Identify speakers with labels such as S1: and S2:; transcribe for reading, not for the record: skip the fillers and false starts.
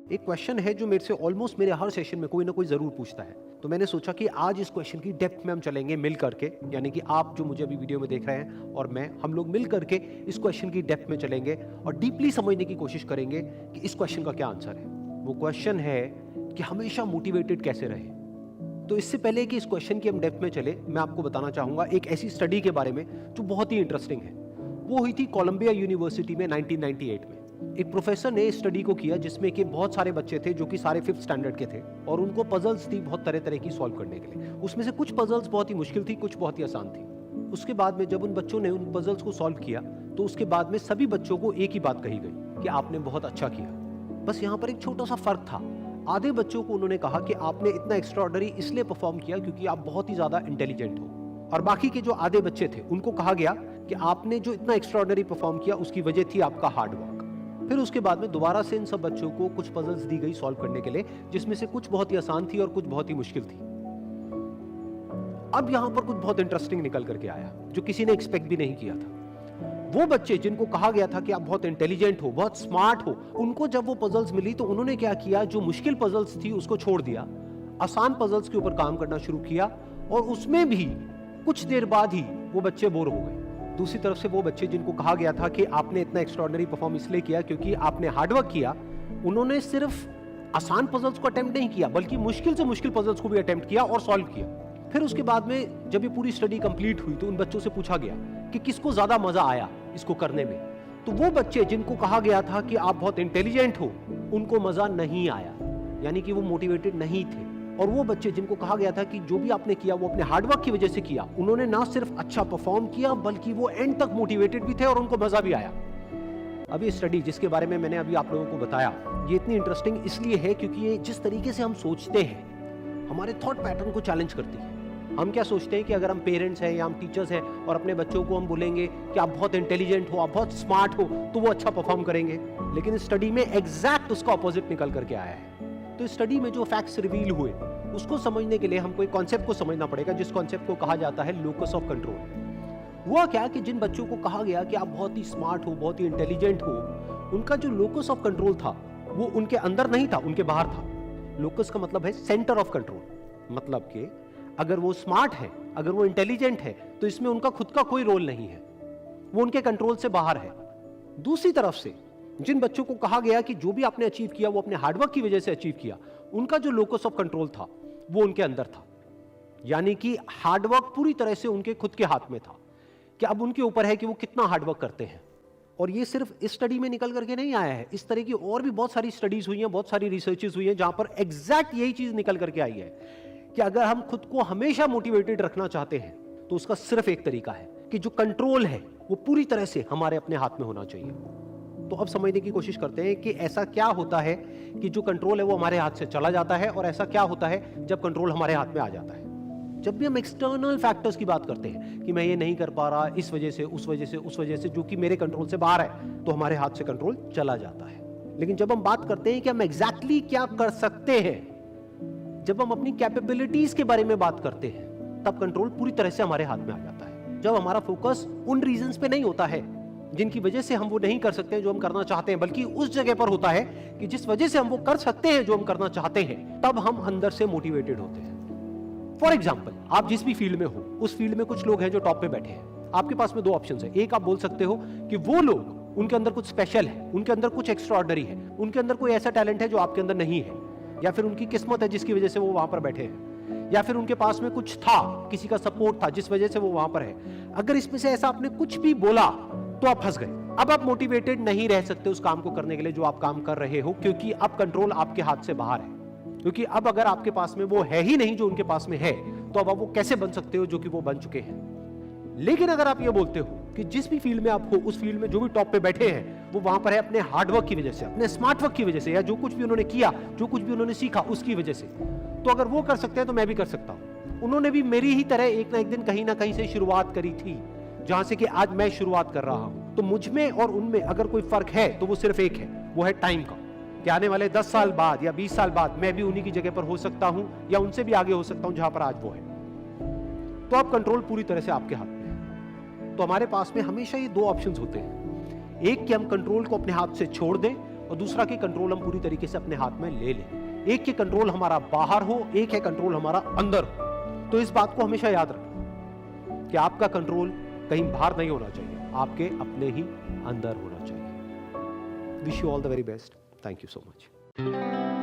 S1: एक क्वेश्चन है जो मेरे से ऑलमोस्ट मेरे हर सेशन में कोई ना कोई जरूर पूछता है, तो मैंने सोचा कि आज इस क्वेश्चन की डेप्थ में हम चलेंगे मिल करके, यानी कि आप जो मुझे अभी वीडियो में देख रहे हैं और मैं, हम लोग मिल करके इस क्वेश्चन की डेप्थ में चलेंगे और डीपली समझने की कोशिश करेंगे कि इस क्वेश्चन का क्या आंसर है। वो क्वेश्चन है कि हमेशा मोटिवेटेड कैसे रहे। तो इससे पहले कि इस क्वेश्चन की हम डेप्थ में चले, मैं आपको बताना चाहूंगा एक ऐसी स्टडी के बारे में जो बहुत ही इंटरेस्टिंग है। वो हुई थी कोलंबिया यूनिवर्सिटी में 1998 में। एक प्रोफेसर ने स्टडी को किया जिसमें कि बहुत सारे बच्चे थे जो कि सारे 5th स्टैंडर्ड के थे और उनको पजल्स थी बहुत तरह तरह की सॉल्व करने के लिए। उसमें से कुछ पजल्स बहुत ही मुश्किल थी, कुछ बहुत ही आसान थी। उसके बाद में जब उन बच्चों ने उन पजल्स को सॉल्व किया तो उसके बाद में सभी बच्चों को एक ही बात कही गई कि आपने बहुत अच्छा किया। बस यहाँ पर एक छोटा सा फर्क था। आधे बच्चों को उन्होंने कहा कि आपने इतना एक्स्ट्राऑर्डिनरी इसलिए परफॉर्म किया क्योंकि आप बहुत ही ज्यादा इंटेलिजेंट हो, और बाकी के जो आधे बच्चे थे उनको कहा गया कि आपने जो इतना एक्स्ट्राऑर्डिनरी परफॉर्म किया उसकी वजह थी आपका हार्ड वर्क। फिर उसके बाद में दोबारा से इन सब बच्चों को कुछ पजल्स दी गई सॉल्व करने के लिए, जिसमें से कुछ बहुत ही आसान थी और कुछ बहुत ही मुश्किल थी। अब यहां पर कुछ बहुत इंटरेस्टिंग निकल करके आया जो किसी ने एक्सपेक्ट भी नहीं किया था। वो बच्चे जिनको कहा गया था कि आप बहुत इंटेलिजेंट हो, बहुत स्मार्ट हो, उनको जब वो पजल्स मिली तो उन्होंने क्या किया, जो मुश्किल पजल्स थी उसको छोड़ दिया, आसान पजल्स के ऊपर काम करना शुरू किया, और उसमें भी कुछ देर बाद ही वो बच्चे बोर हो गए। दूसरी तरफ से वो बच्चे जिनको कहा गया था कि आपने इतना एक्स्ट्राऑर्डिनरी परफॉर्म इसलिए किया क्योंकि आपने हार्डवर्क किया, उन्होंने सिर्फ आसान पजल्स को अटेम्प्ट नहीं किया बल्कि मुश्किल से मुश्किल पजल्स को भी अटेम्प्ट किया और सॉल्व किया। फिर उसके बाद में जब ये पूरी स्टडी कंप्लीट हुई तो उन बच्चों से पूछा गया कि किसको ज्यादा मजा आया इसको करने में। तो वो बच्चे जिनको कहा गया था कि आप बहुत इंटेलिजेंट हो, उनको मजा नहीं आया, यानी कि वो मोटिवेटेड नहीं थे। और वो बच्चे जिनको कहा गया था कि जो भी आपने किया वो अपने हार्डवर्क की वजह से किया, उन्होंने ना सिर्फ अच्छा परफॉर्म किया बल्कि वो एंड तक मोटिवेटेड भी थे और उनको मजा भी आया। अब ये स्टडी जिसके बारे में मैंने अभी आप लोगों को बताया, ये इतनी इंटरेस्टिंग इसलिए है क्योंकि ये जिस तरीके से हम सोचते हैं हमारे थॉट पैटर्न को चैलेंज करती है। हम क्या सोचते हैं कि अगर हम पेरेंट्स हैं या हम टीचर्स हैं और अपने बच्चों को हम बोलेंगे कि आप बहुत इंटेलिजेंट हो, आप बहुत स्मार्ट हो, तो वो अच्छा परफॉर्म करेंगे। लेकिन इस स्टडी में एग्जैक्ट उसका ऑपोजिट निकल करके आया है। तो इस स्टडी में जो फैक्ट्स रिवील हुए उसको समझने के लिए हमको एक कॉन्सेप्ट को समझना पड़ेगा, जिस कॉन्सेप्ट को कहा जाता है लोकस ऑफ कंट्रोल। हुआ क्या कि जिन बच्चों को कहा गया कि आप बहुत ही स्मार्ट हो, बहुत ही इंटेलिजेंट हो, उनका जो लोकस ऑफ कंट्रोल था वो उनके अंदर नहीं था, उनके बाहर था। लोकस का मतलब है सेंटर ऑफ कंट्रोल, मतलब कि अगर वो स्मार्ट है, अगर वो इंटेलिजेंट है तो इसमें उनका खुद का कोई रोल नहीं है, वो उनके कंट्रोल से बाहर है। दूसरी तरफ से जिन बच्चों को कहा गया कि जो भी आपने अचीव किया वो अपने हार्डवर्क की वजह से अचीव किया, उनका जो लोकस ऑफ कंट्रोल था वो उनके अंदर था, यानी कि हार्डवर्क पूरी तरह से उनके खुद के हाथ में था कि अब उनके ऊपर है कि वो कितना हार्डवर्क करते हैं। और ये सिर्फ इस स्टडी में निकल करके नहीं आया है, इस तरह की और भी बहुत सारी स्टडीज हुई हैं, बहुत सारी रिसर्चेस हुई हैं जहां पर एग्जैक्ट यही चीज निकल करके आई है कि अगर हम खुद को हमेशा मोटिवेटेड रखना चाहते हैं तो उसका सिर्फ एक तरीका है कि जो कंट्रोल है वो पूरी तरह से हमारे अपने हाथ में होना चाहिए। तो अब समझने की कोशिश करते हैं कि ऐसा क्या होता है कि जो कंट्रोल है वो हमारे हाथ से चला जाता है, और ऐसा क्या होता है जब कंट्रोल हमारे हाथ में आ जाता है। जब भी हम एक्सटर्नल फैक्टर्स की बात करते हैं कि मैं ये नहीं कर पा रहा इस वजह से, उस वजह से, उस वजह से, जो कि मेरे कंट्रोल से बाहर है, तो हमारे हाथ से कंट्रोल चला जाता है। लेकिन जब हम बात करते हैं कि हम एग्जैक्टली क्या कर सकते हैं, जब हम अपनी कैपेबिलिटीज के बारे में बात करते हैं, तब कंट्रोल पूरी तरह से हमारे हाथ में आ जाता है। जब हमारा फोकस उन रीजंस पे नहीं होता है जिनकी वजह से हम वो नहीं कर सकते जो हम करना चाहते हैं, बल्कि उस जगह पर होता है कि जिस वजह से हम वो कर सकते हैं जो हम करना चाहते हैं, तब हम अंदर से मोटिवेटेड होते हैं। फॉर एग्जाम्पल, आप जिस भी फील्ड में हो, उस फील्ड में कुछ लोग हैं जो टॉप पे बैठे हैं। आपके पास में दो ऑप्शन है। एक, आप बोल सकते हो कि वो लोग, उनके अंदर कुछ स्पेशल है, उनके अंदर कुछ एक्स्ट्राऑर्डिनरी है, उनके अंदर कोई ऐसा टैलेंट है जो आपके अंदर नहीं है, या फिर उनकी किस्मत है जिसकी वजह से वो वहां पर बैठे हैं, या फिर उनके पास में कुछ था, किसी का सपोर्ट था जिस वजह से वो वहां पर है। अगर इसमें से ऐसा आपने कुछ भी बोला तो आप फंस गए। अब आप मोटिवेटेड नहीं रह सकते उस काम को करने के लिए जो आप काम कर रहे हो, क्योंकि अब कंट्रोल आपके हाथ से बाहर है। क्योंकि अब अगर आपके पास में वो है ही नहीं जो उनके पास में है, तो अब आप वो कैसे बन सकते हो जो कि वो बन चुके हैं। लेकिन अगर आप ये बोलते हो कि जिस भी फील्ड में आप हो, उस फील्ड में जो भी टॉप पे बैठे हैं वो वहां पर है अपने हार्डवर्क की वजह से, अपने स्मार्ट वर्क की वजह से, या जो कुछ भी उन्होंने किया, जो कुछ भी उन्होंने सीखा उसकी वजह से, तो अगर वो कर सकते हैं तो मैं भी कर सकता हूं। उन्होंने भी मेरी ही तरह एक ना एक दिन कहीं ना कहीं से शुरुआत करी थी, जहां से कि आज मैं शुरुआत कर रहा हूं। तो मुझ में और उनमें अगर कोई फर्क है तो वो सिर्फ एक है, वो है टाइम का, कि आने वाले 10 साल बाद या 20 साल बाद मैं भी उन्हीं की जगह पर हो सकता हूं या उनसे भी आगे हो सकता हूं जहां पर आज वो है। तो अब कंट्रोल पूरी तरह से आपके हाथ में है। तो हमारे पास में हमेशा ये दो ऑप्शंस होते हैं, एक कि हम कंट्रोल को अपने हाथ से छोड़ दें और दूसरा कि कंट्रोल हम पूरी तरीके से अपने हाथ में ले लें। एक के कंट्रोल हमारा बाहर हो, एक है कंट्रोल हमारा अंदर हो। तो इस बात को हमेशा याद रखें कि आपका कंट्रोल कहीं बाहर नहीं होना चाहिए, आपके अपने ही अंदर होना चाहिए। Wish you all the very best. Thank you so much.